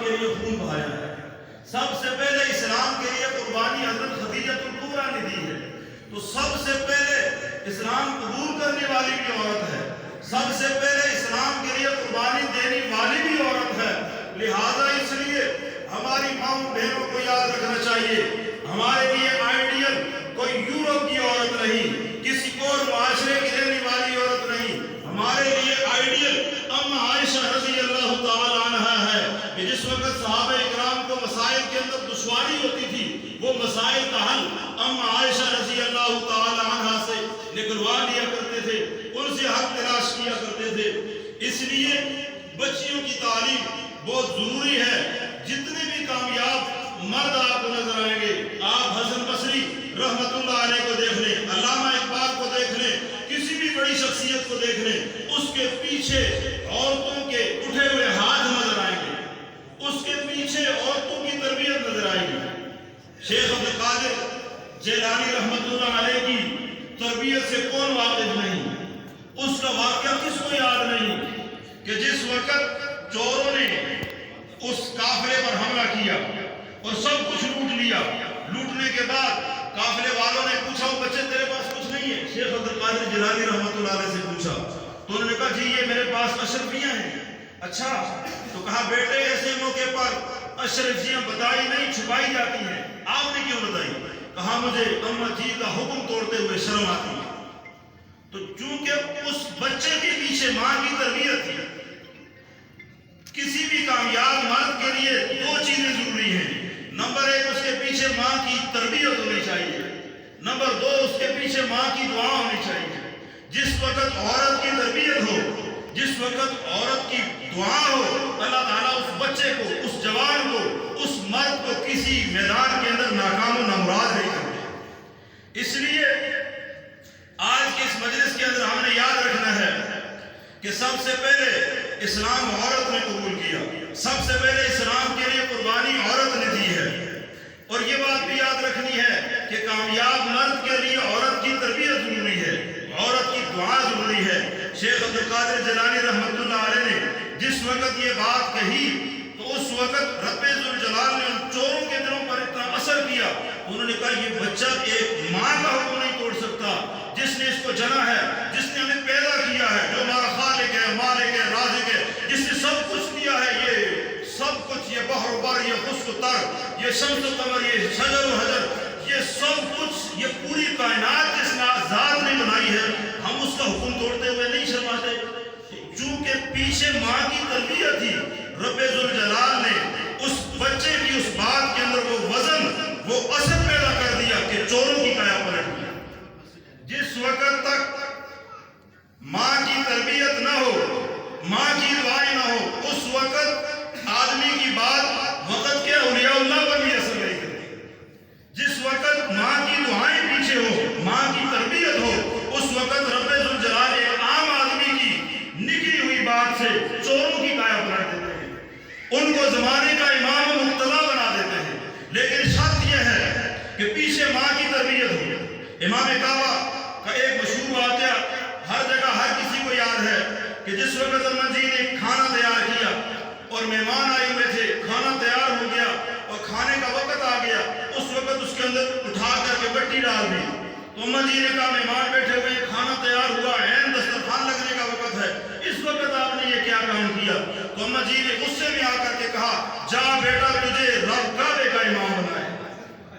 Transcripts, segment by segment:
کے لیے خون بہایا ہے. سب سے پہلے اسلام کے لیے قربانی حضرت خدیجہ الکبریٰ نے دی ہے. تو سب سے پہلے اسلام قبول کرنے والی بھی عورت ہے, سب سے پہلے اسلام کے لیے قربانی دینے والی بھی عورت ہے. لہذا اس لیے ہماری ماں بہنوں کو یاد رکھنا چاہیے, ہمارے لیے آئیڈیل کوئی یورپ کی عورت نہیں, کسی اور معاشرے کی رہنے والی عورت نہیں. ہمارے لیے آئیڈیل ام عائشہ رضی اللہ تعالی عنہا ہے کہ جس وقت صحابہ اکرام کو مسائل کے اندر دشواری ہوتی تھی, وہ مسائل کا حل ام عائشہ رضی اللہ تعالی عنہا سے نکلوا لیا کرتے تھے, ان سے حق تلاش کیا کرتے تھے. اس لیے بچیوں کی تعلیم بہت ضروری ہے. جتنے بھی کامیاب مرد آپ کو نظر آئیں گے, آپ حسن بصری رحمت اللہ علیہ کو دیکھ لیں, علامہ اقبال کو دیکھ لیں, کسی بھی بڑی شخصیت کو دیکھ لیں, اس کے پیچھے عورتوں کے اٹھے ہوئے ہاتھ نظر آئیں گے, اس کے پیچھے عورتوں کی تربیت نظر آئے گی. شیخ عبد القادر جیلانی رحمت اللہ علیہ کی تربیت سے کون واقف نہیں, اس کا واقعہ کس کو یاد نہیں کہ جس وقت چوروں نے اس قافلے پر حملہ کیا اور سب کچھ لوٹ لیا. لوٹنے کے بعد قافلے والوں نے پوچھا, وہ بچے تیرے پاس کچھ نہیں ہے؟ شیخ عبد القادر جیلانی رحمت اللہ علیہ سے پوچھا تو انہوں نے کہا جی یہ میرے پاس اشرفیاں ہیں. اچھا, تو کہا بیٹے ایسے موقع پر اشرفیاں بتائی نہیں چھپائی جاتی ہیں, آپ نے کیوں بتائی؟ کہا مجھے اما جی کا حکم توڑتے ہوئے شرم آتی ہے. تو چونکہ اس بچے کے پیچھے ماں کی تربیت تھی. کسی بھی کامیاب مرد کے لیے دو چیزیں ضروری ہیں, نمبر ایک اس کے پیچھے ماں کی تربیت ہونی چاہیے, نمبر دو اس کے پیچھے ماں کی دعا ہونی چاہیے. جس وقت عورت کی تربیت ہو, جس وقت عورت کی دعا ہو, اللہ تعالیٰ اس بچے کو, اس جوان کو, اس مرد کو کسی میدان کے اندر ناکام و نامراد نہیں کرتے. اس لیے آج کے اس مجلس کے اندر ہم نے یاد رکھنا ہے کہ سب سے پہلے اسلام عورت نے قبول کیا, سب سے پہلے اسلام کے لیے قربانی عورت نے دی ہے. اور یہ بات بھی یاد رکھنی ہے کہ کامیاب مرد کے لیے عورت کی تربیت ضروری ہے, عورت کی دعا ضروری ہے. شیخ عبد القادر جیلانی رحمت اللہ علیہ نے جس وقت یہ بات کہی تو اس وقت رب ذوالجلال نے ان چوروں کے دلوں پر اتنا اثر کیا, انہوں نے کہا یہ بچہ ایک ماں کا حکم نہیں توڑ سکتا, جس نے اس کو جنا ہے, جس نے ہمیں پیدا کیا ہے, جو ہمارا خالق ہے, مالک ہے, رازق ہے, جس نے سب کچھ دیا ہے, یہ سب کچھ, یہ بحر و بر, یہ خشک و تر, یہ شمس و قمر, یہ شجر و حجر, یہ سب کچھ, یہ پوری کائنات جس ذات نے بنائی ہے, ہم اس کا حکم توڑتے ہوئے نہیں شرماتے. چونکہ پیچھے ماں کی تربیت تھی, رب ذوالجلال نے اس بچے کی اس بات کے اندر وہ وزن, وہ اثر پیدا کر دیا کہ چوروں کی قیا پلٹ گئی. جس وقت تک ماں کی تربیت نہ ہو, ماں کی دعائیں نہ ہو, اس وقت آدمی کی بات وقت کے اولیاء اللہ پر بھی اثر نہیں کرتی. جس وقت ماں کی دعائیں پیچھے ہو, ماں کی تربیت ہو, اس وقت رب ذوالجلال ایک عام آدمی کی نکلی ہوئی بات سے چوروں کی قیا پلٹ دیتے ہیں, ان کو زمانے کا امام و مقتدی بنا دیتے ہیں. لیکن شرط یہ ہے کہ پیچھے ماں کی تربیت ہو. امام کعبہ کا ایک مشہور واقعہ ہر جگہ ہر کسی کو یاد ہے کہ جس وقت اماں جی نے کھانا تیار کیا اور مہمان آئے ہوئے تھے, کھانا تیار ہو گیا اور کھانے کا وقت آ گیا, اس وقت اس کے اندر اٹھا کر کے بٹی ڈال دی. تو اماں جی نے کہا مہمان بیٹھے ہوئے, کھانا تیار ہوا, عین دسترخوان لگنے کا وقت ہے, اس وقت آپ نے یہ کیا کام کیا؟ تو اماں جی نے غصے میں آ کر کے کہا جا بیٹا تجھے رب کعبے کا امام بنائے.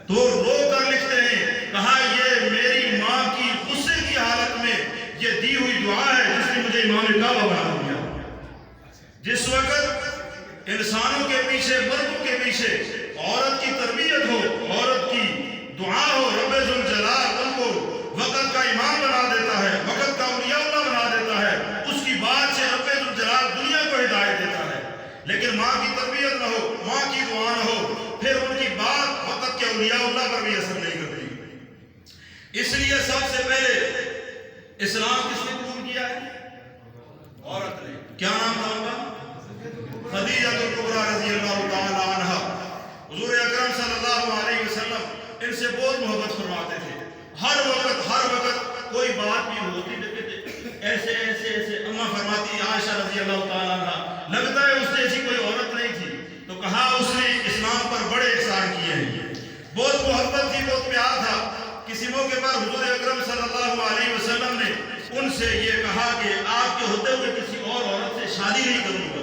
تو رو کر لکھتے ہیں, کہا یہ میری ماں کی غصے کی حالت میں یہ دی ہوئی دعا ہے جس نے مجھے امام کعبہ بنا دیا. جس وقت انسانوں کے پیچھے, مردوں کے پیچھے عورت کی تربیت ہو, عورت کی دعا ہو, رب ذوالجلال ان کو وقت کا امام بنا دیتا ہے, وقت کا اولیاء اللہ بنا دیتا ہے. اس کی بات سے رب ذوالجلال دنیا کو ہدایت دیتا ہے. لیکن ماں کی تربیت نہ ہو, ماں کی دعا نہ ہو, پھر ان کی بات وقت کے اولیاء اللہ پر بھی اثر نہیں کرتی. اس لیے سب سے پہلے اسلام کس نے قبول کیا ہے؟ عورت نے. کیا نام تھا ان کا؟ خدیجہ الکبریٰ رضی اللہ تعالی عنہا. حضور اکرم صلی اللہ علیہ وسلم ان سے بہت محبت فرماتے تھے. ہر وقت کوئی بات بھی ہوتی ایسے ایسے ایسے. اماں فرماتی عائشہ رضی اللہ تعالی عنہا, لگتا ہے اس سے ایسی کوئی عورت نہیں تھی. تو کہا اس نے اسلام پر بڑے احسان کیے ہیں. بہت محبت تھی, بہت پیار تھا. کسی موقع پر حضور اکرم صلی اللہ علیہ وسلم نے ان سے یہ کہا کہ آپ کے ہوتے ہوئے کسی اور عورت سے شادی نہیں کروں گا.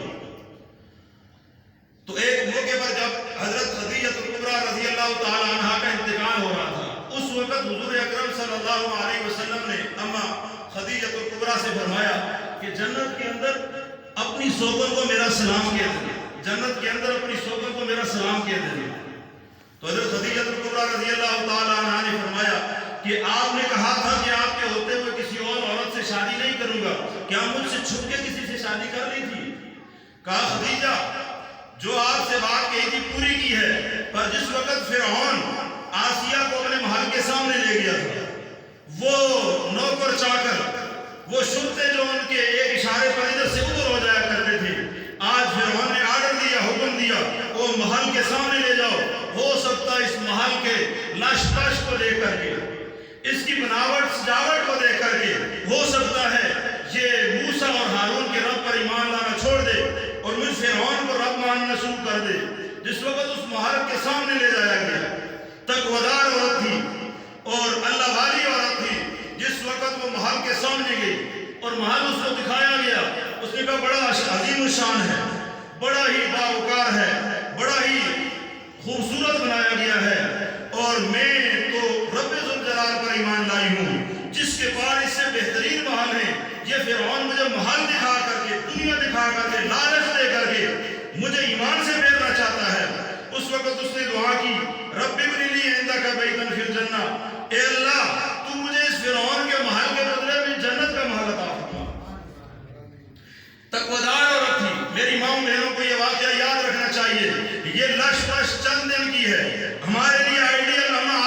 تو ایک موقع پر جب حضرت خدیجہ کبریٰ رضی اللہ تعالی عنہا کا انتقال ہو رہا تھا, اس وقت حضور اکرم صلی اللہ علیہ وسلم نے اما خدیجہ کبریٰ سے فرمایا کہ جنت کے اندر اپنی سوگن کو میرا سلام کہہ دیں, جنت کے اندر اپنی سوگن کو میرا سلام کہہ دیں. تو حضرت خدیجہ کبریٰ رضی اللہ تعالی عنہا نے فرمایا کہ آپ نے کہا تھا کہ آپ کے ہوتے ہوئے کسی اور عورت سے شادی نہیں کروں گا, کیا مجھ سے چھپ کے کسی سے شادی کر لی تھی؟ کہا خدیجہ جو آپ سے بات کہی تھی پوری کی ہے, پر جس وقت فرعون آسیہ کو اپنے محل کے سامنے لے گیا تھا, وہ نوکر چاکر, وہ شرطے جو ان کے ایک اشارے پر ادھر سے ادھر ہو جایا کرتے تھے, آج فرعون نے آرڈر دیا, حکم دیا, وہ محل کے سامنے لے جاؤ. ہو سکتا اس محل کے لش پش کو دیکھ کر کے, اس کی بناوٹ سجاوٹ کو دیکھ کر کے ہو سکتا ہے یہ موسیٰ اور ہارون کے رب پر ایمان لانا چھوڑ دے اور مجھ فرعون کو رب ماننا شروع کر دے. جس وقت اس محل کے سامنے لے جایا گیا, تقویدار عورت تھی اور اللہ والی عورت تھی. جس وقت وہ محل کے سامنے گئی اور محل اس کو دکھایا گیا, اس نے کہا بڑا عظیم الشان ہے, بڑا ہی باوقار ہے, بڑا ہی خوبصورت بنایا گیا ہے, اور میں تو رب ذوالجلال پر ایمان لائی ہوں جس کے پاس اس سے بہترین محل ہے. یہ فرعون مجھے محل دکھا کر کے, دنیا دکھا کر کے, لالچ دے کر کے مجھے ایمان سے پھیرنا چاہتا ہے. اس وقت اس نے دعا کی, رب ابن لی عندک بیتا فی الجنہ, اے اللہ تو مجھے اس فرعون کے محل کے بدلے میں جنت کا محل عطا فرما. تقویدار عورت تھی. میری ماں بہنوں کو یہ واقعہ یاد رکھنا چاہیے. یہ لش پش چند دن کی ہے. ہمارے لیے آئیڈیل اما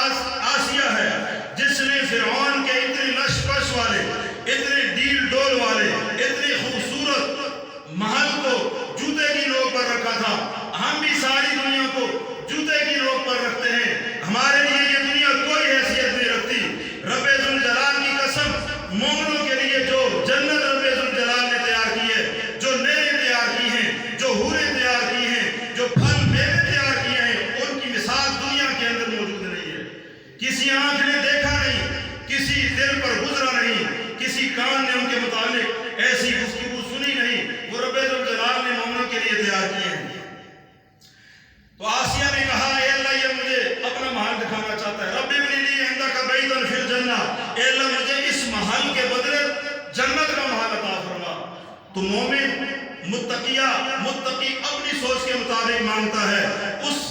آسیہ ہے جس نے فرعون کے اتنے لش پش والے, اتنے ڈیل ڈول والے, اتنے خوبصورت محل کو جوتے کی نوک پر رکھا تھا. ہم بھی ساری دنیا کو جوتے کی نوک پر رکھتے ہیں. ہمارے لیے یہ دنیا کوئی حیثیت نہیں رکھتی. رب ذوالجلال کی قسم, مومنوں کے لیے جو جنت رب ذوالجلال نے تیار کی ہے, جو نعمتیں تیار کی ہیں, جو حوریں تیار کی ہیں, جو پھل میوے تیار کیے ہیں, ان کی مثال دنیا کے اندر موجود نہیں ہے. کسی آنکھ نے دیکھا نہیں, کسی دل پر گزرا نہیں, کسی کان نے ان کے متعلق ایسی گفتگو سنی نہیں. وہ رب ذوالجلال نے مومنوں کے لیے تیار کیے ہیں. تو آسیہ نے کہا اے اللہ یہ مجھے اپنا محل دکھانا چاہتا ہے. رب ابن لی عندک بیتا فی الجنہ, اے اللہ مجھے اس محل کے بدلے جنت کا محل عطا فرما. تو مومن متقی اپنی سوچ کے مطابق مانگتا ہے. اس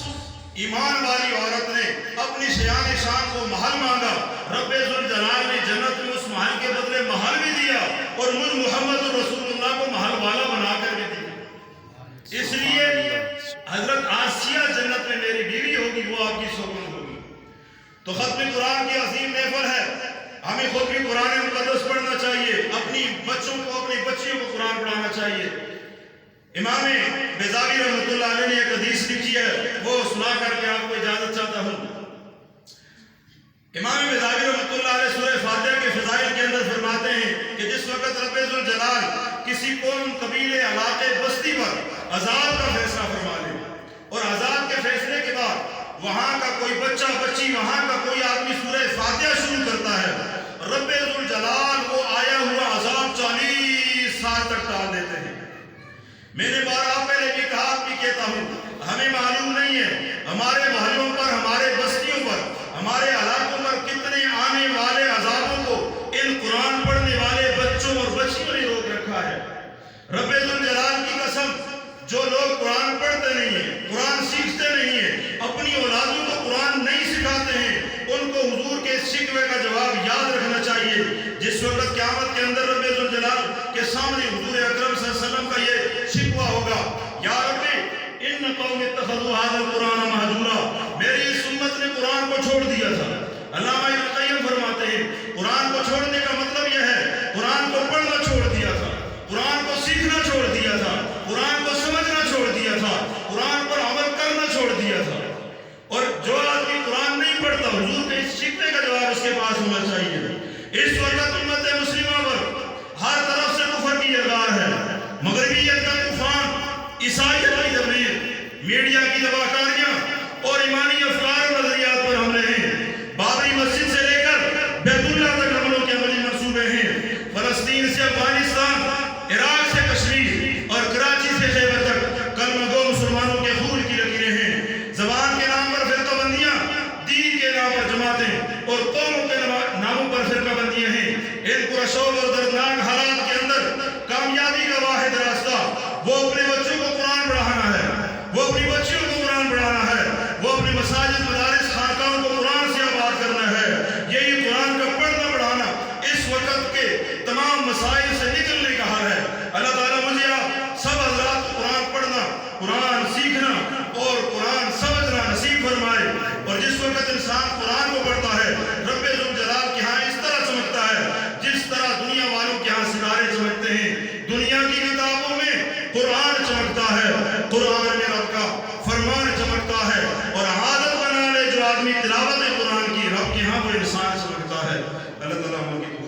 ایمان والی عورت نے اپنی شیان شان کو محل مانگا. رب ذوالجلال نے جنت میں اس محل کے بدلے محل بھی دیا اور مجھ محمد رسول اللہ کو محل والا بنا کر بھی دیا. اس لیے حضرت آسیہ جنت میں میری بیوی ہوگی, وہ آپ کی سوگن ہوگی. تو ختم قرآن کی عظیم محفل ہے. ہمیں خود بھی قرآن مقدس پڑھنا چاہیے, اپنی بچوں کو, اپنی بچیوں کو قرآن پڑھانا چاہیے. امام بیضاوی رحمۃ اللہ علیہ نے ایک حدیث لکھی ہے, وہ سنا کر کے آپ کو اجازت چاہتا ہوں. امام بیضاوی رحمۃ اللہ علیہ سورہ فاتحہ کے فضائل کے اندر فرماتے ہیں کہ جس وقت رب ذوالجلال کسی قوم, قبیلے, علاقے, بستی پر عذاب کا فیصلہ فرما لے, اور عذاب کے فیصلے کے بعد وہاں کا کوئی بچہ بچی, وہاں کا کوئی آدمی سورہ فاتحہ شروع کرتا ہے, رب ذوالجلال وہ آیا ہوا عذاب 40 سال تک ٹال دیتے ہیں. میں نے بارہ پہلے بھی کہا, آپ بھی کہتا ہوں, ہمیں معلوم نہیں ہے ہمارے محلوں پر, ہمارے بستیوں پر, ہمارے علاقوں پر کتنے آنے والے عذابوں کو ان قرآن پڑھنے والے بچوں اور بچیوں نے روک رکھا ہے. رب ذوالجلال کی قسم, جو لوگ قرآن پڑھتے نہیں ہیں, قرآن سیکھتے نہیں ہیں, اپنی اولادوں کو قرآن نہیں سکھاتے ہیں, ان کو حضور کے شکوے کا جواب یاد رکھنا چاہیے. جس وقت قیامت کے اندر رب ذوالجلال کے سامنے حضور اکرم صلی اللہ علیہ وسلم کا یہ شکوہ ہوگا, یا ربی ان قوم اتخذوا هذا القرآن مہجورا, میری اس امت نے قرآن کو چھوڑ دیا تھا. علامہ ابن قیم فرماتے ہیں قرآن کو چھوڑنے کا مطلب یہ ہے قرآن کو پڑھنا چھوڑ دیا تھا, قرآن کو سیکھنا چھوڑ دیا تھا, قرآن کو سمجھنا چھوڑ دیا تھا, قرآن پر عمل کرنا چھوڑ دیا تھا. اور جو آدمی قرآن نہیں پڑھتا, حضور کے اس شکوے کا جواب اس کے پاس ہونا چاہیے. اس وقت امت مسلمہ پر ہر طرف سے کفر کی یلغار ہے, مغربیت کا طوفان, عیسائیت کی تبلیغ, میڈیا کی دباکاریاں اور ایمانی افکار و نظریات پر حملے ہیں، بابری مسجد سے لے کر بیت اللہ تک حملوں کے عملی منصوبے ہیں، فلسطین سے افغانستان، عراق سے کشمیر اور کراچی سے خیبر تک کلمہ گو مسلمانوں کے خون کی لکیریں ہیں۔ زبان کے نام پر فرقہ بندیاں، دین کے نام پر جماعتیں اور قوموں کے ناموں پر فرقہ بندیاں ہیں۔ ان پرشور اور دردناک حالات کے اندر کامیابی کا واحد راستہ وہ اپنے بچوں کو قرآن پڑھانا ہے، وہ اپنی بچیوں کو قرآن پڑھانا ہے، وہ اپنی مساجد مدارس خانقاہوں کو قرآن سے آباد کرنا ہے۔ یہی قرآن کا پڑھنا پڑھانا اس وقت کے تمام مسائل سے نکلنے کا حل ہے۔ اللہ تعالیٰ مجھے آپ سب حضرات کو قرآن پڑھنا، قرآن سیکھنا اور قرآن سمجھنا نصیب فرمائے۔ اور جس وقت انسان قرآن کو پڑھتا ہے، رب ذوالجلال کے ہاں اس طرح چمکتا ہے جس طرح دنیا والوں کے ہاں ستارے چمکتے ہیں۔ دنیا کی کتابوں میں قرآن چمکتا ہے، قرآن میں رب کا فرمان چمکتا ہے، اور عادت بنا لے جو آدمی تلاوت قرآن کی، رب کے ہاں وہ انسان چمکتا ہے۔ اللہ تعالیٰ ہم لوگوں کی